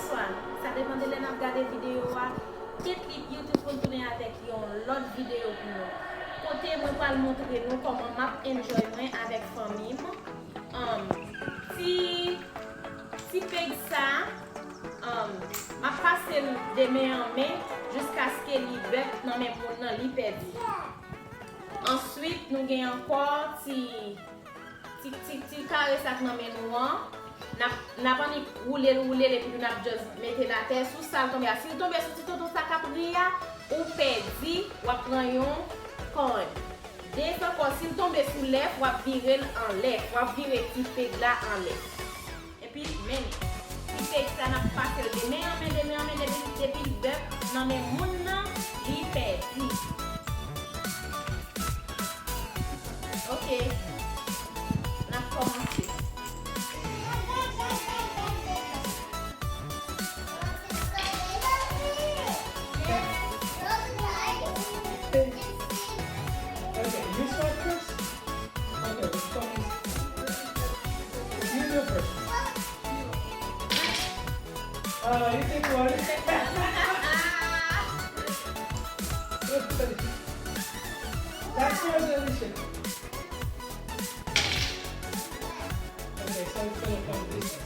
bonsoir. Ça dépend de l'en regarder vidéo. Quel clip YouTube pour tourner avec l'autre vidéo pour nous. Côté, moi, je vais montrer nous comment map enjoy avec famille. Si peg ça, m'a passé de main en main jusqu'à ce que l'hiver dans mes mots l'hiver. Ensuite, nous avons encore ti carré ça dans mes noix. N'a pas ni rouler et puis nous avons juste mettre la terre sous ça tomber. Si vous tombez sur tout ça capria ou perdu ou prendre un corn. Dès que si vous tombez sous l'air, vous virer en l'air, vous virer petit peg là en l'air. Et puis même si peg ça n'a pas passé de main en main depuis le bœuf dans mes mots li perdu. Ok. On a commencé. Okay, you start first? Okay, let's start first. You go first. You take one. That's yours, Alicia. Okay, so it's gonna come this way.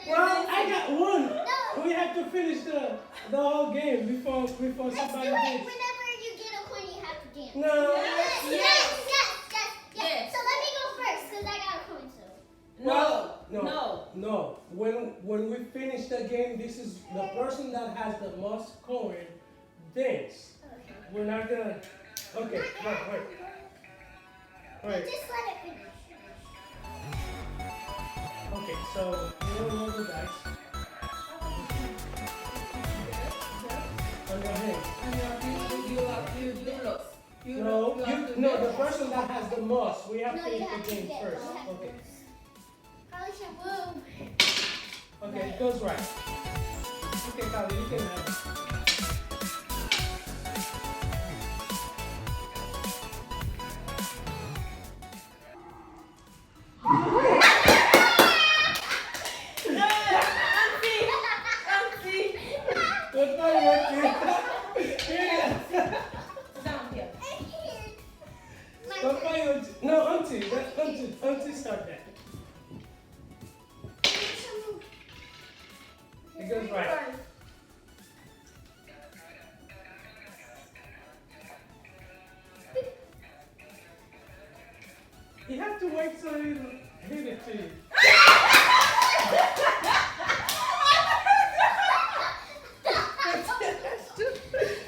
Well, I got one. No. We have to finish the whole game before Let's somebody do it. gets. Whenever you get a coin, you have to dance. No. Yes. So let me go first because I got a coin too. No. When we finish the game, this is the person that has the most coin dance. Okay. We're not gonna. Okay. Wait. Just let it finish. Okay. So you don't roll the dice. On your hands. No. The person that has the most. We have to No, you finish have the to game get first. one. Okay. Probably should move. Okay. It goes right. Okay, Kali, you can have it. Good night, Auntie. Down here. Good night, Auntie. No, Auntie. Auntie start that. It goes right. You have to wait till he hit it to you.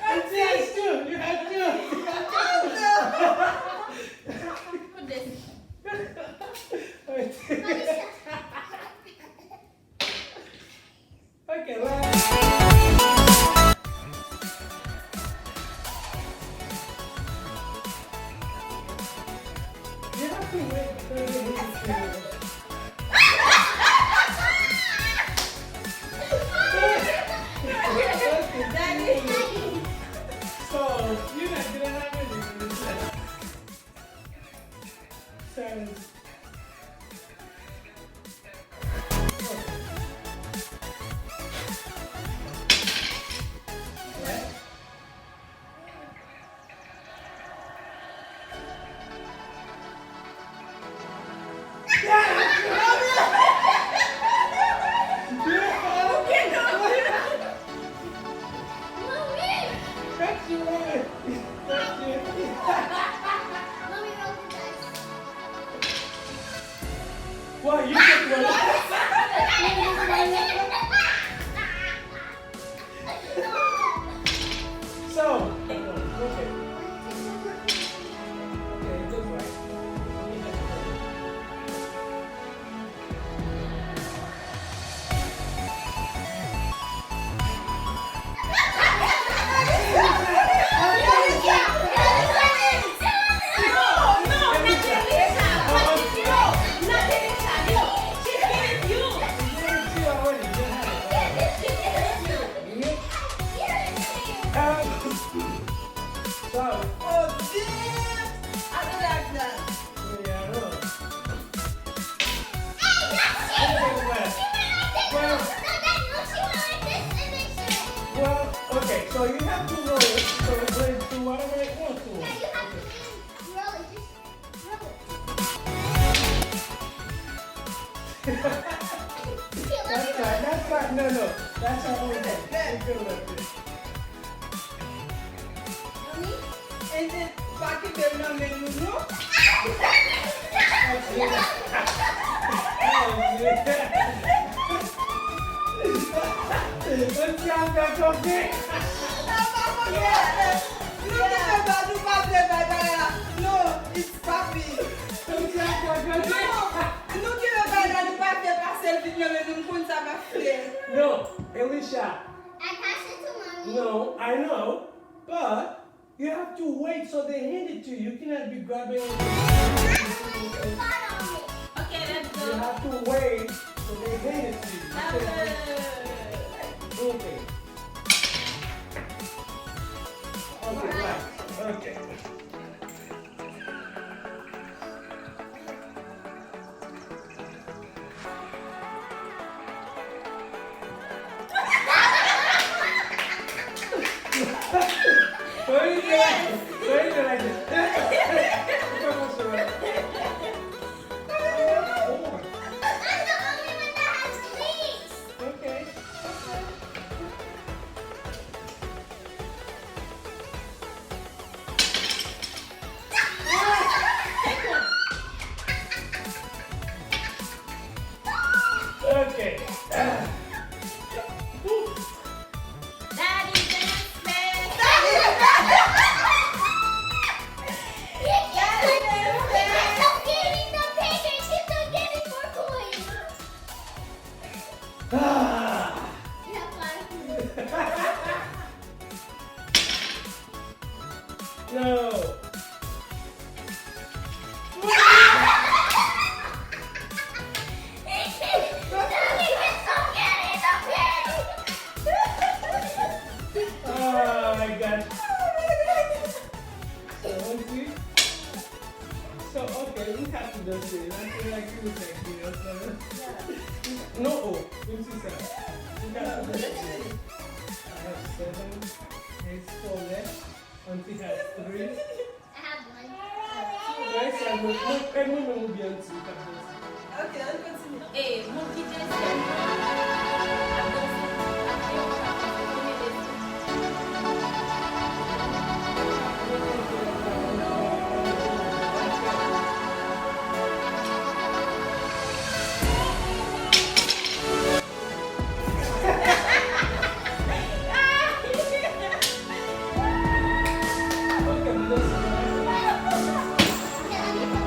That's two. You have two. Put this. Okay, last. You have to wait till he hits it to you. So, you're not gonna have anything to say. Says. Okay. So you have to roll it. So play to whatever it wants to. Yeah, you have to roll it. Just roll it. Okay, let me roll it. That's right. No. That's our own thing. We're good with it. Mommy? Is it Paki Bernard Menuno? That's it. Let's have that coffee. No, it's Papi. Let's have that coffee. Nou ki me bay nan nou pa fe pasel ki mwen men nou kon sa ma fle. No, Elisha. I passed it to mommy. No, I know, but you have to wait so they hand it to you. You cannot be grabbing it. You got on it. Okay, let's You go. have to wait so they hand it to you. Okay. Okay, right. Okay. Why you do like this? Almost right. I'm the only one that has cleats. Okay. Okay. Daddy dance, man. Keep getting the pancakes. Keep getting more coins. Ah. You have 5. No. Oh my God. So let's see. So okay, we have to do this. I feel like you said, you know, so. No, oh, let me see some. We got to do this. I have 7. It's 4 left. Auntie has 3. I have 1. Guys, I will. Everyone will be on 2. Ok, an kontine. Eh, mon petit Jesse. Okay, listen. Okay, let me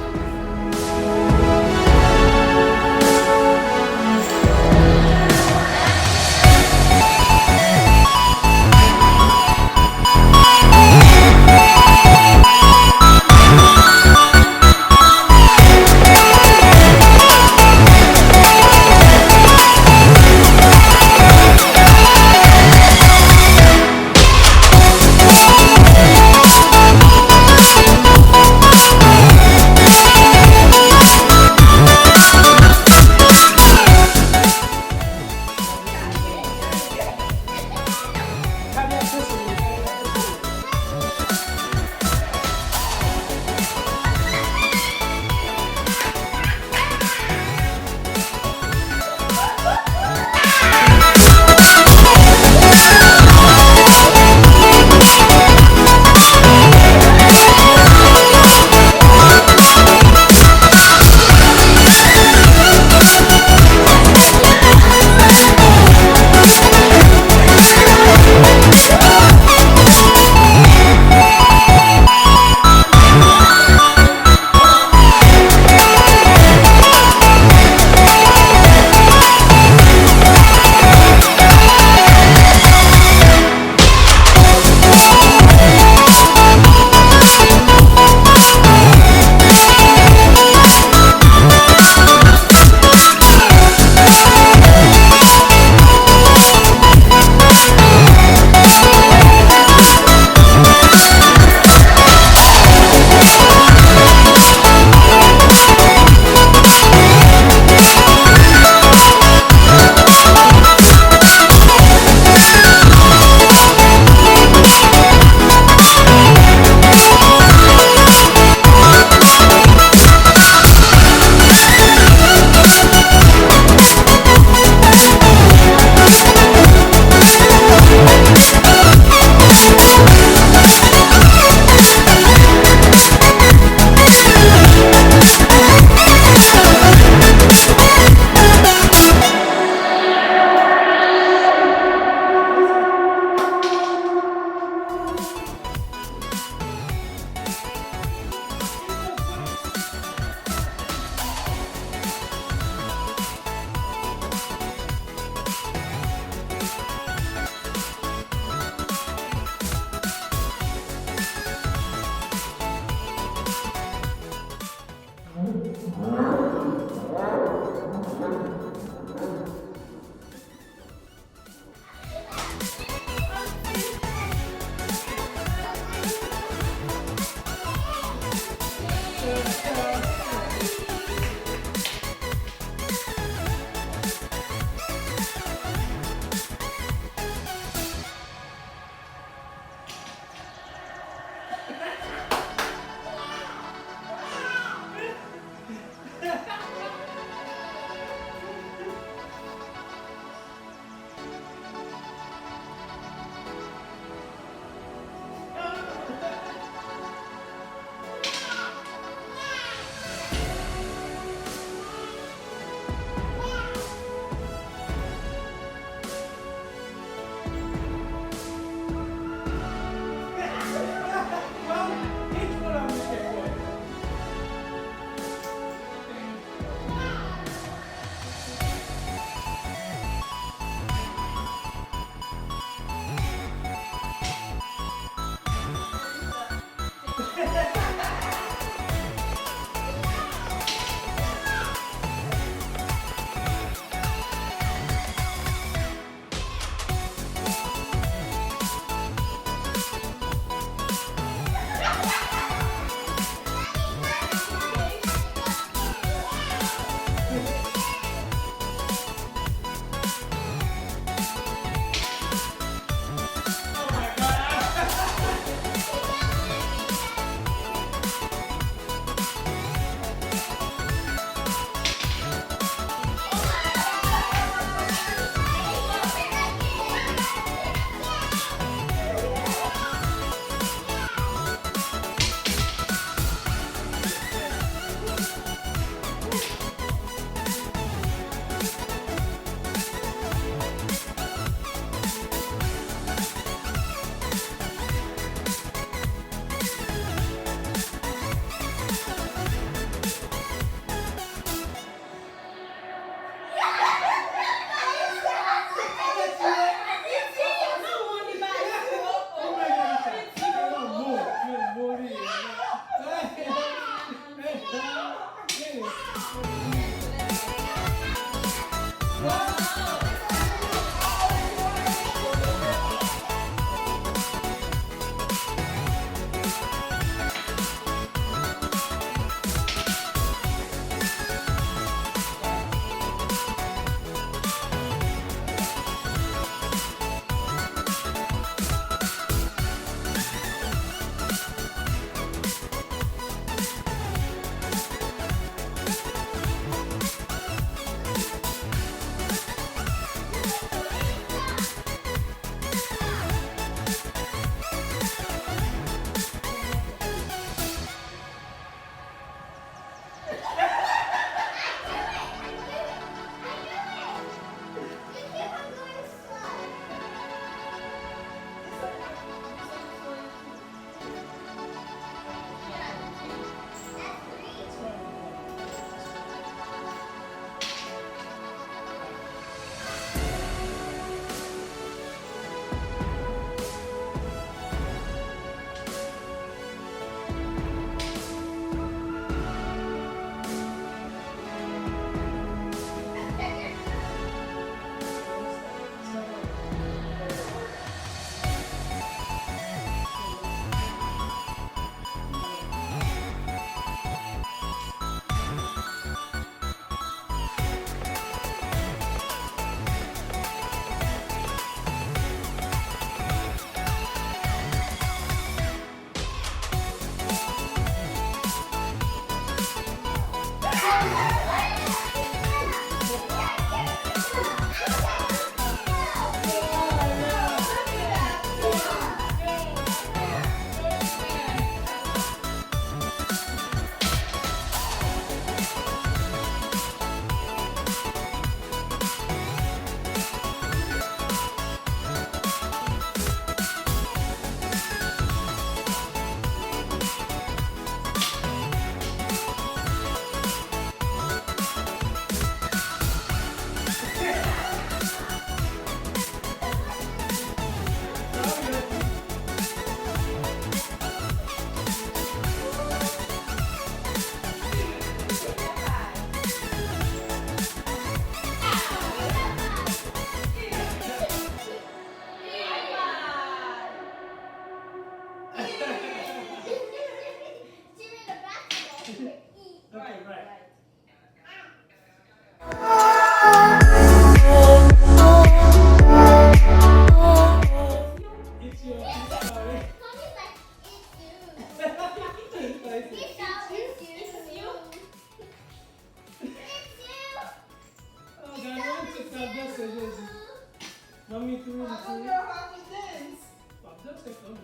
don't know how to dance. But just take over.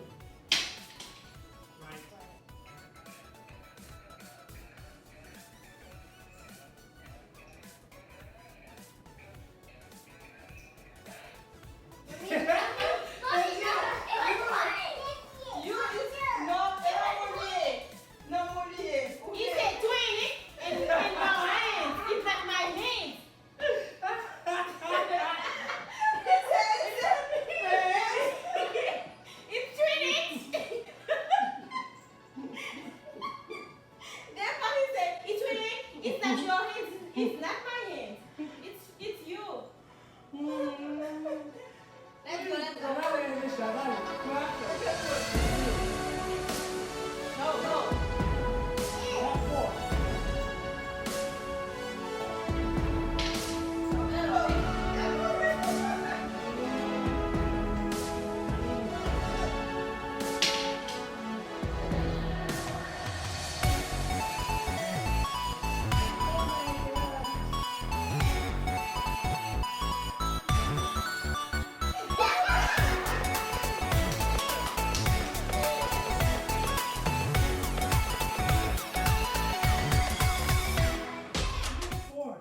Right. You is no Moulier. He said 20 in your hands. It's not my hands. It's 20. That's what he said. It's 20. It's not your hands. It's not my hands. It's you. Let's go. Let's go. No. Four.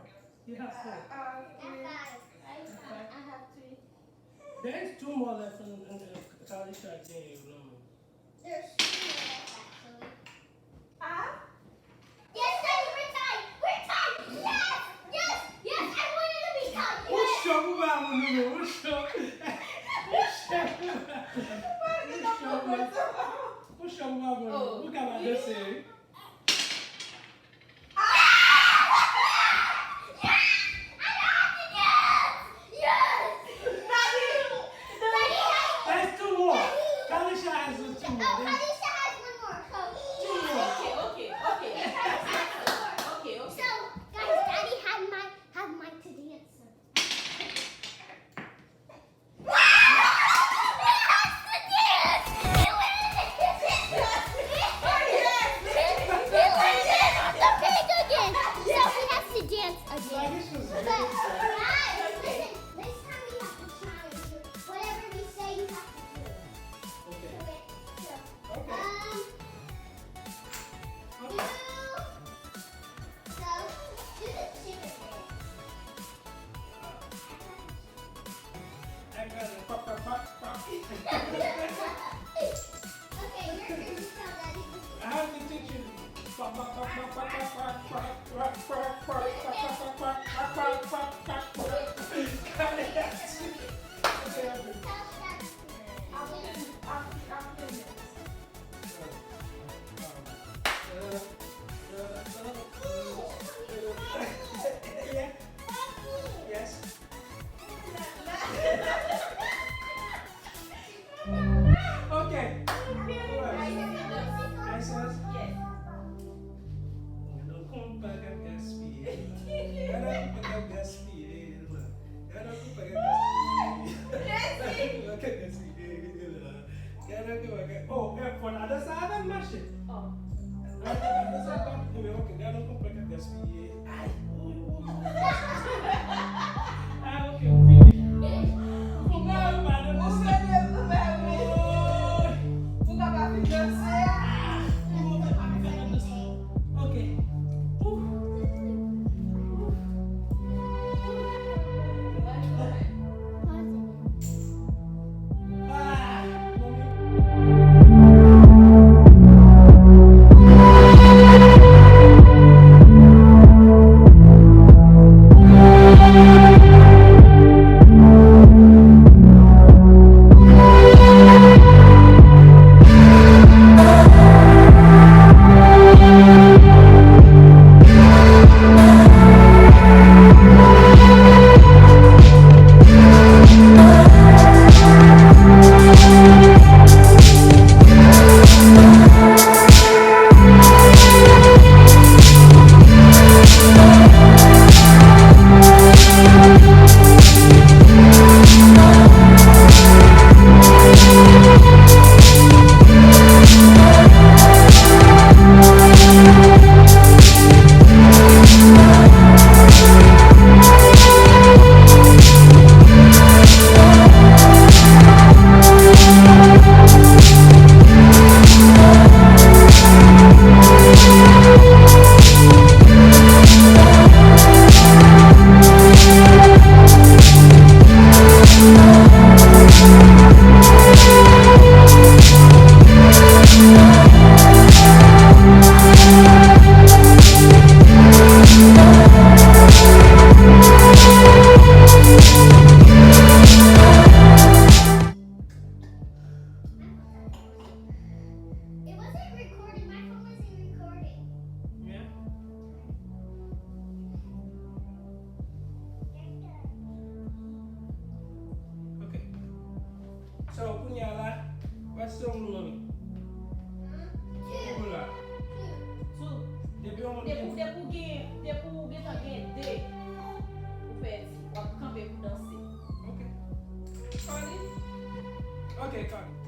You have four. There is two more left in the college shot game. There's 2 minutes actually. Yes, Daddy, we're tied. We're tied. Yes. I wanted to be tied. Who's Yes. trouble about me? Who's trouble? Who's trouble about me? Oh. Look at my this here. There's two more. College shot has two more. Two more. Okay. So, guys, Daddy had Mike to dance. Dance again. But, guys, listen, this time we have to challenge you. Whatever we say, you have to do. Okay. Okay, so, Okay. do the chicken dance. I got it. Pop, pop, pop, pop. Okay, you're going to tell Daddy. I have to teach you. Pop, pop, pop, pop, pop, pop, pop, pop, pop, pop, pop, pop, pop, pop, pop, pop, pop. Got it. Okay, I'll do it. Yeah. Yes. Okay. License. Yes. Não compaga gaspia. Cara, compaga gaspia. Cara, compaga gaspia. Compaga gaspia. Cara, compaga. Oh, for the other side of my shit. Oh. Other side of my shit. Cara, compaga gaspia. Ai. Ah, okay, finish. Não, mano, não sei. Okay. So, Punyala, what's the name? Voilà. Two. Depuis on Depi ou gen tan gen de, ou fè di, wap kampe pou danse. Okay. Connie? Okay, Connie.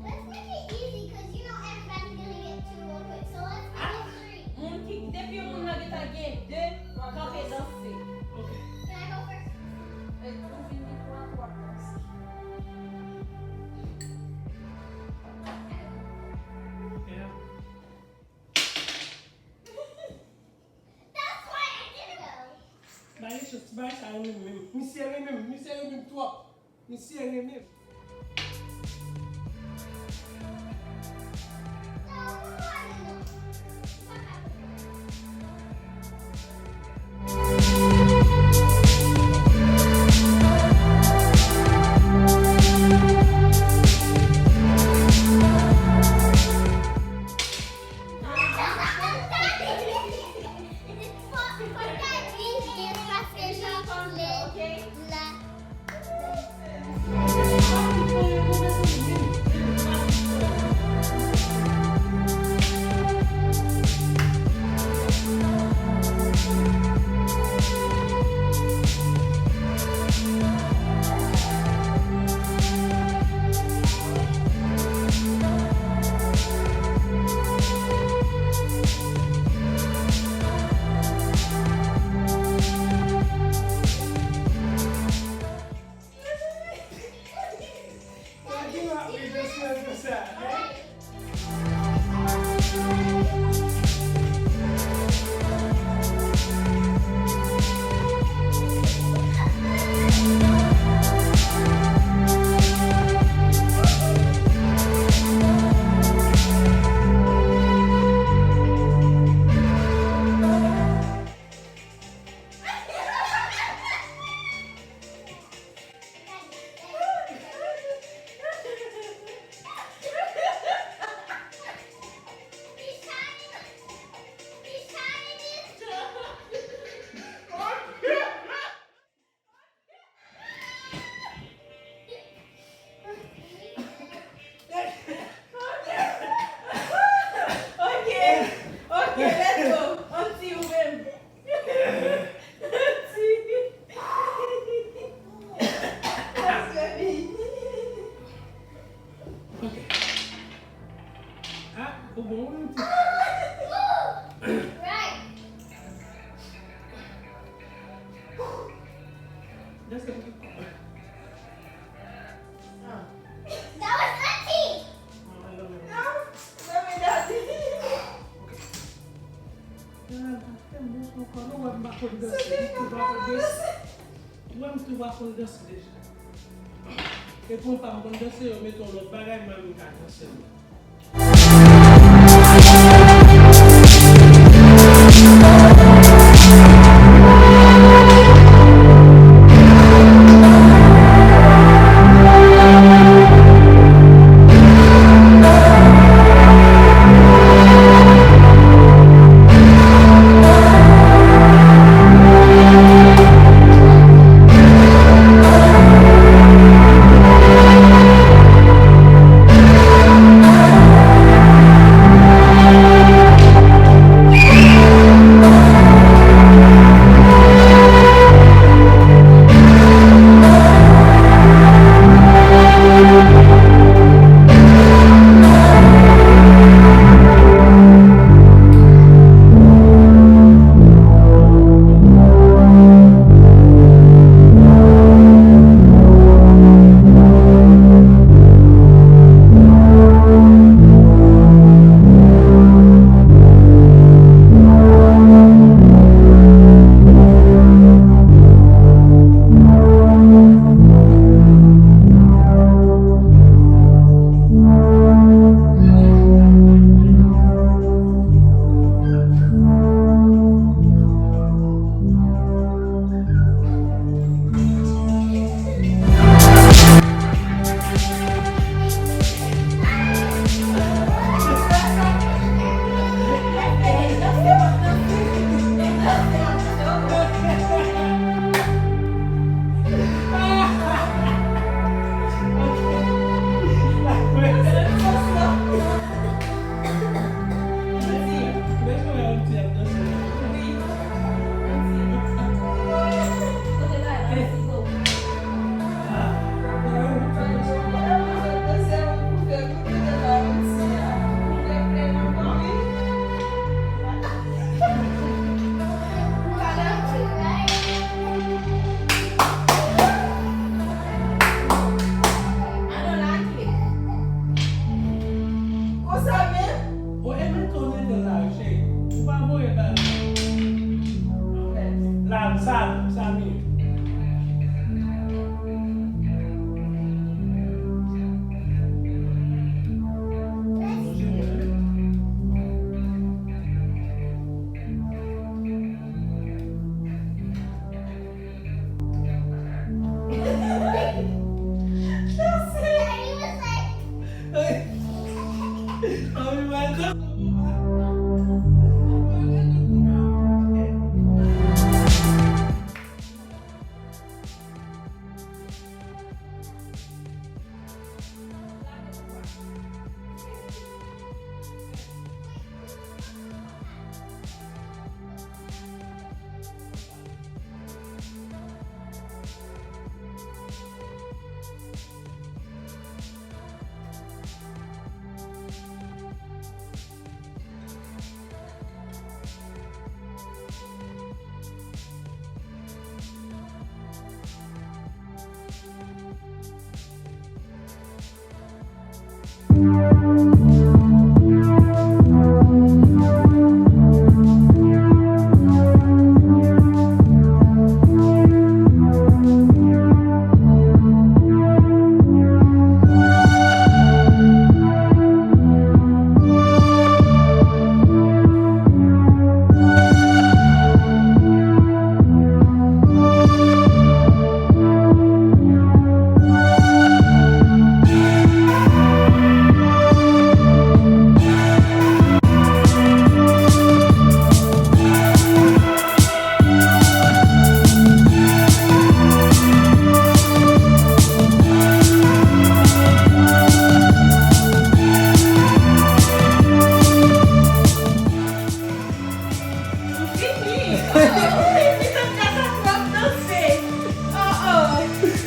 Let's make it easy because you know everybody's gonna get two real quick. So let's make it three. Depi moun nan gen tan gen de, kampe danse. Okay. Can I go first? Ou vini pou an wap danse. Yeah. That's why I didn't go. Bye, just bye, ça va même. Monsieur même toi. Monsieur même. No, come on. Okay? E pou pa mwen danse yo meton lot bagay mwen mwen ka danse yo.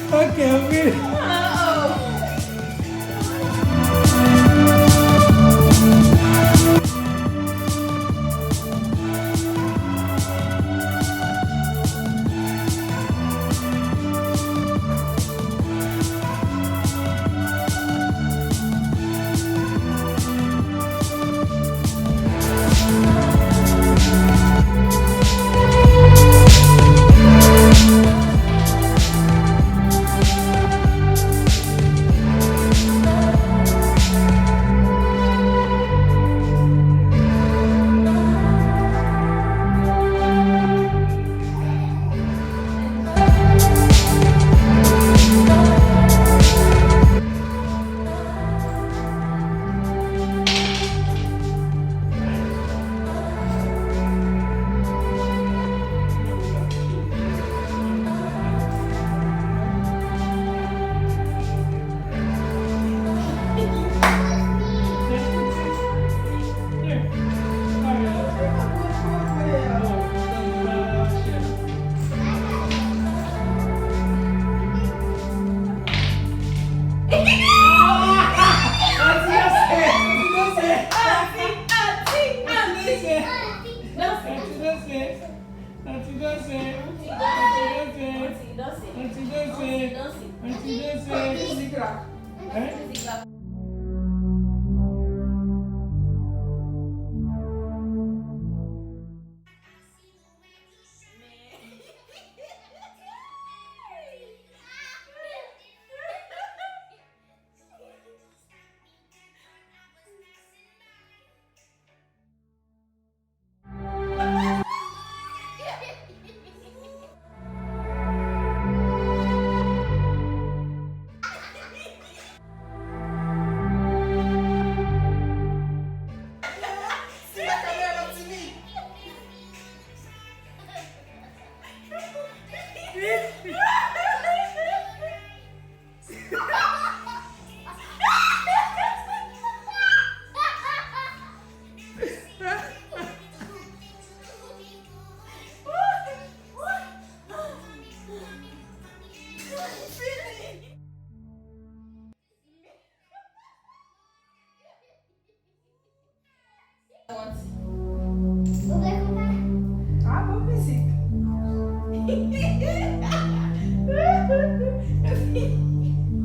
Okay, I'm ready.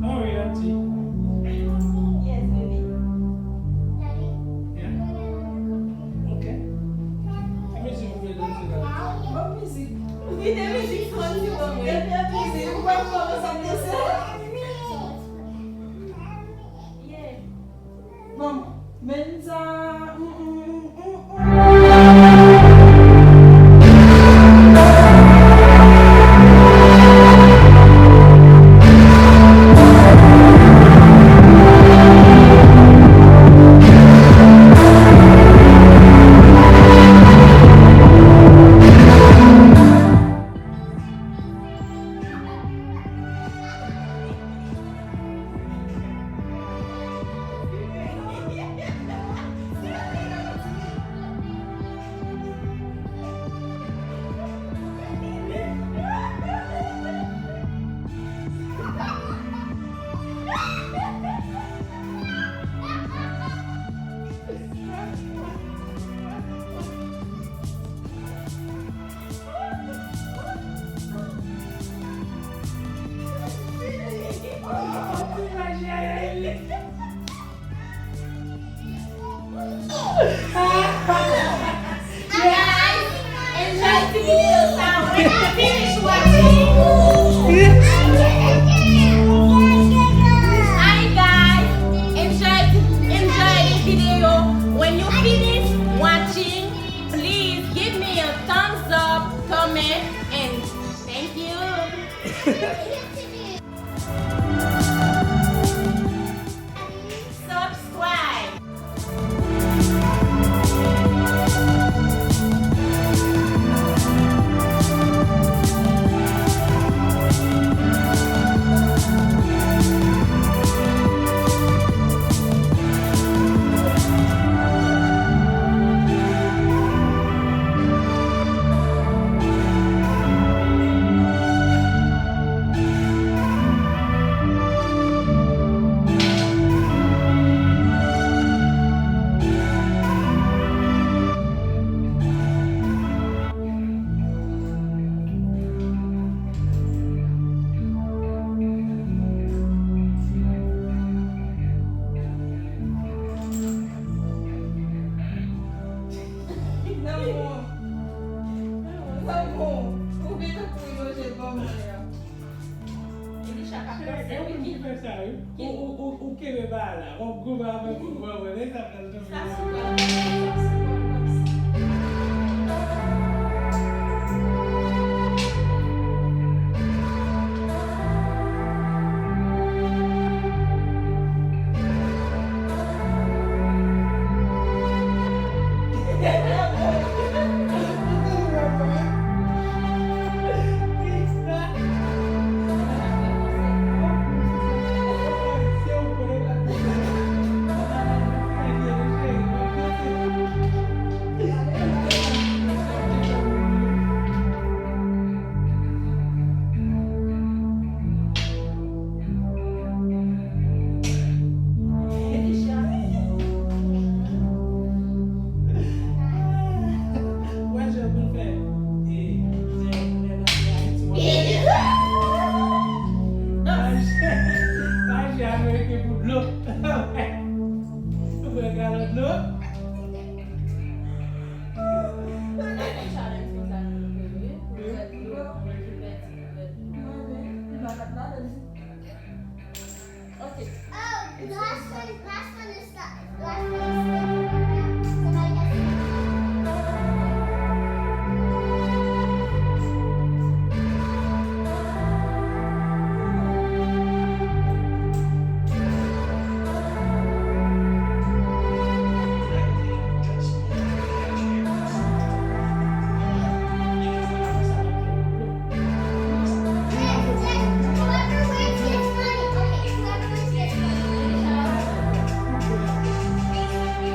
Hurry, Auntie. Yes, baby. Yeah? Okay. Let me see if we don't see that. What music? We the music phone to go with. Music. What was that? Yeah. Mama. Menza. o que me bala? O gouvernement gouvernement les appelle de Ça c'est Moi je peux faire j'ai américain pour de l'eau. Vous regardez de l'eau? Okay. Oh, last one is the last one is the somebody has whoever wins gets money. Okay, whoever wins gets money.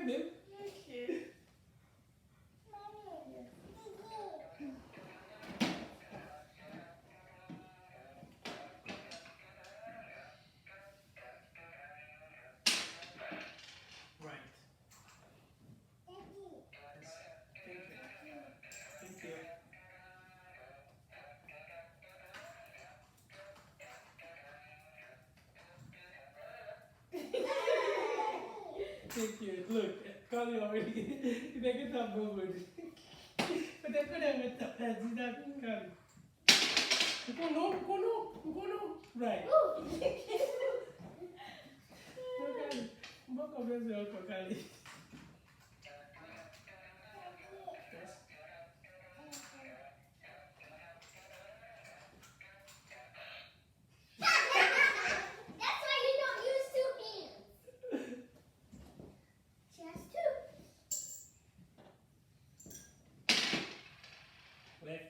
Okay, babe. Okay. Right. Yes. Thank you. Thank you. Thank you. Look, Carly already. You make it up, bubble. But I could have met that. That's that, Carly. Go no. Right. Okay. Book of this girl for Carly. Yes. That's why you don't use two hands. She has two. Left.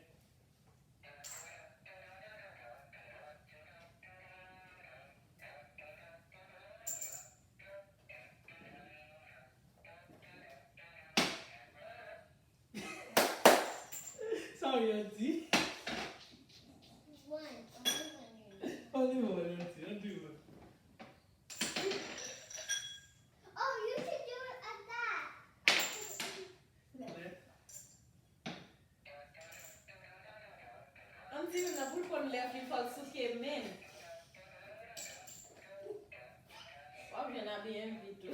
Sorry, Auntie. One. Only one, Auntie. Don't do one. Oh, you should do it like that. Left. Auntie, na pou kon lef li fol souke men. Wap jen a bien vitou.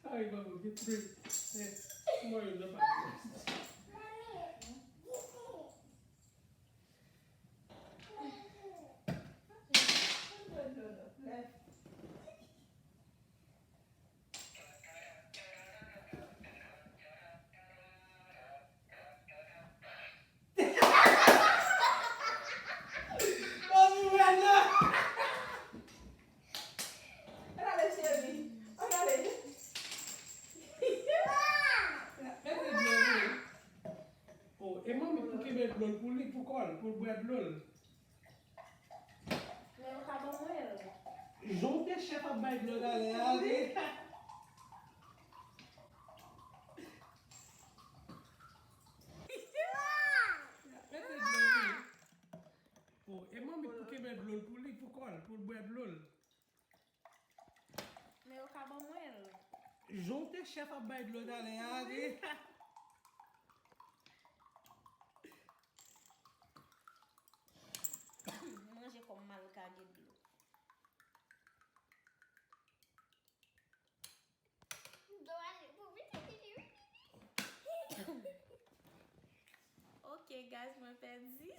Sorry, Bubble. Get three. Yes. More in the back. Left. Bubble, man, no. Regardez, chérie. Regardez. Oh, e mami pou ke bet lol pou li pou kol, pou bet lol. Men yo ka bon mwen. Jonte chef ap bay lol ale, ale. Oh, e mami pou ke bet lol pou li pou kol, pou bet lol. Men yo ka bon mwen. Jonte chef ap bay lol ale, ale. Manje kom mal ka gen blo. Ok guys, mwen perdi.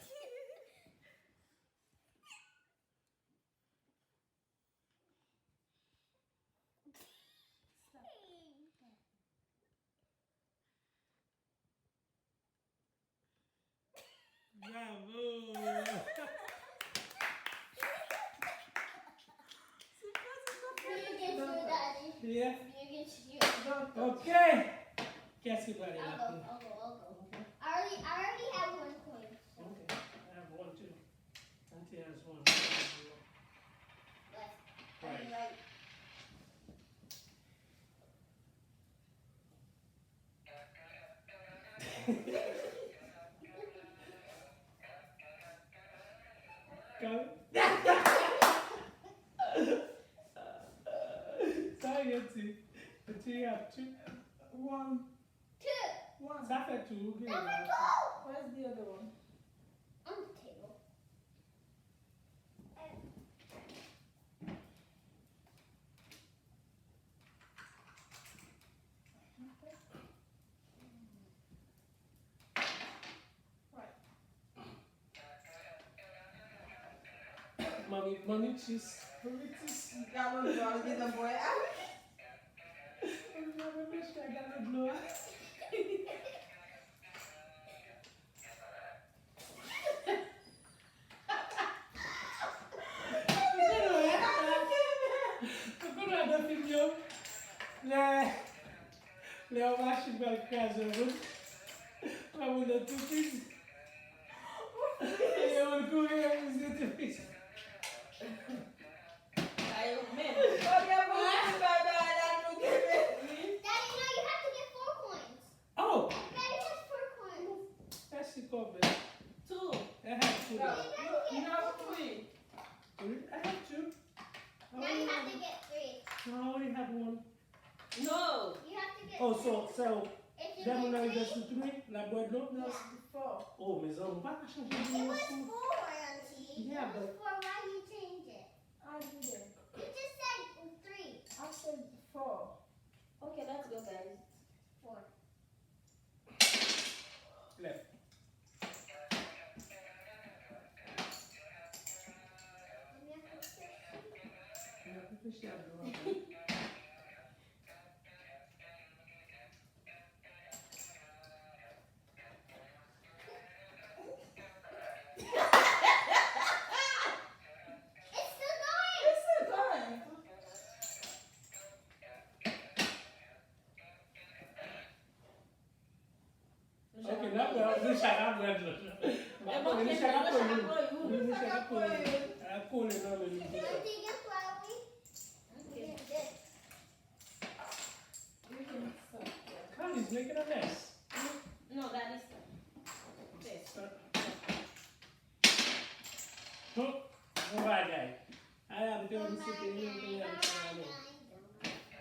Bravo! You get you, Daddy. Yeah. You get you. Okay. Qu'est-ce que tu vas aller I'll là? go. I already have one coin. Okay. I have one too. Auntie has one. Left. Right. Right. Go. Sorry, Auntie. Auntie, you have two. One. Two. One. Ça fait tout. Okay, Number Auntie. two. Where's the other one? On the table. Mommy cheese. Mommy cheese. That one was the boy. Mommy fish, I got the blow. Le omashi bel kaze, vamos na tupis. will go here and see the fish. Ay, men. Combien pour que tu vas dans la nous gagner? Daddy, no, you have to get 4 coins. Oh, Daddy has 4 coins. that's the cover. Two. I have two. No, there. you have 3. I have two. Now you have to get 3. No, I only have one. No. You have to get Oh, 3. so, If you then when I get get 3, to three, la boîte d'eau? yeah. 4. Oh, mais on va pas changer It de was notion. 4, Auntie. Yeah, It was but- 4. Why you change it? I did it. You just said 3. I said 4. Okay, let's go, guys. 4. Left. You have to fish that door, okay? It's still going. It's still going. Okay, now we're going to shut up. É bom que ele Shut não up vai for you. chamar por you. You shut up for you. I call it on the Auntie, get flowy. Okay. Get this. You can stop. Carly's making a mess. No, that is this. Huh? Oh, my guy. I am Oh, going to my sit in here and God. do that.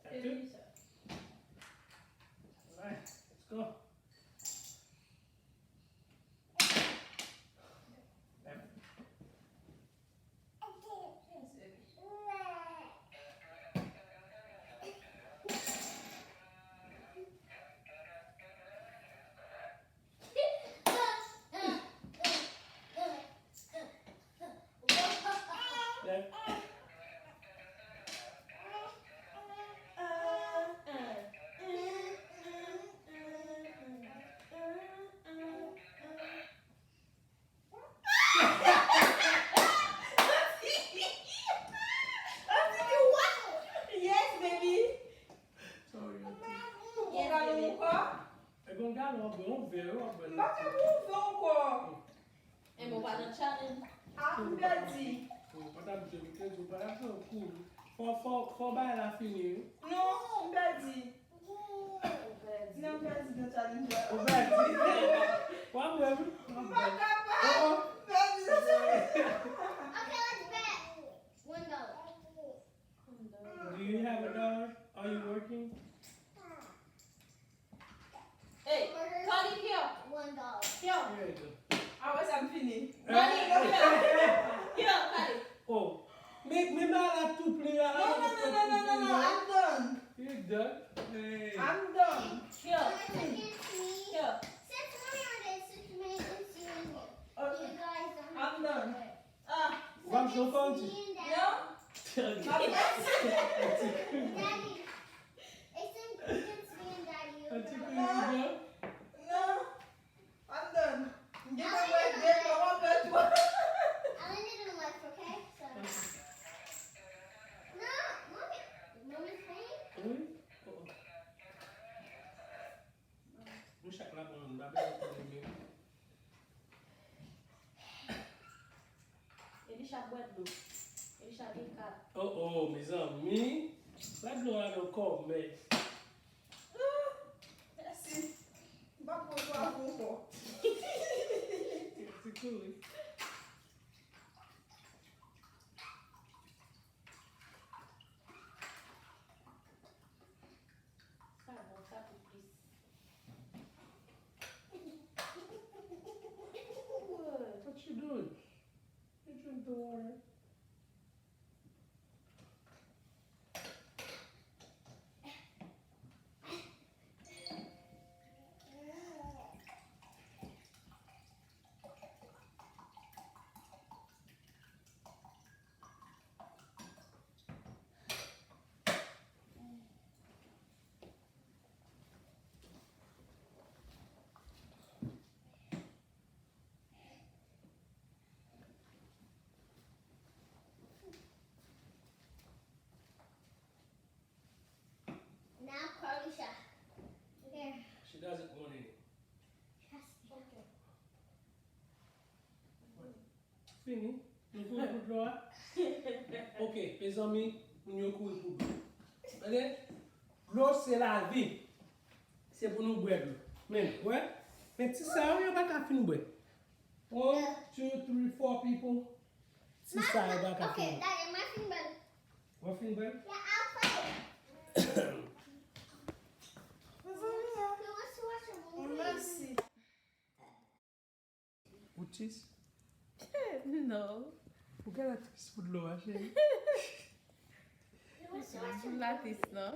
That's it. All right, let's go. Left. Yes, baby. Sorry. On va le encore. É bom galão, bom ver, ó. Pas que vous encore. Et mon pas de challenge. Ah, merci. Madame, je vais te dire, par exemple, cool. Faut bailler la finir. Non, merci. Non, merci de challenge. Au verdi. Quoi, moi? Pas capable. Merci de challenge. Okay, let's bet. $1. Do you have a dollar? Are you working? Hey, Carly, here. $1. Here. Here you go. Ah ouais, ça me finit. Carly, here. Here, Carly. Oh, me mal à tout plus. No, I'm done. You're done? Hey. I'm done. Here. Since me, Here. since mommy already since me and seeing you. Okay. You guys don't I'm done. Ah. Vamos So no it's country. me and No? Daddy. My best. Daddy. It's me and Daddy. You That's it, know. you go. No. I'm done. Get away, get away. I need a life, okay? So. No, mommy. Mommy's paying? Oui. Oh. Vou chaque la bonne, la belle pour Ele já boa do. Ele já tem cara. Oh, mes amis. La gloire encore, mais. Merci. Pas pour toi, pour moi. C'est cool. Ça va, ça pour plus. What you doing? You drink the water. Fini. Nous courons pour l'eau. Ok, mes amis, nous courons pour l'eau. Ok? L'eau, c'est la vie. C'est pour nous boire de l'eau. Mais, ouais? Mais si ça, on n'a pas qu'à finir boire. 1, 2, 3, 4 people. Si ça, on n'a pas qu'à Okay, finir. Daddy, my finger. On va finir boire? Yeah, I'll play. Who wants to watch a movie? Merci. Otis? No. Pourquoi la triste pour de l'eau, chérie? Who wants to watch a Latis, no?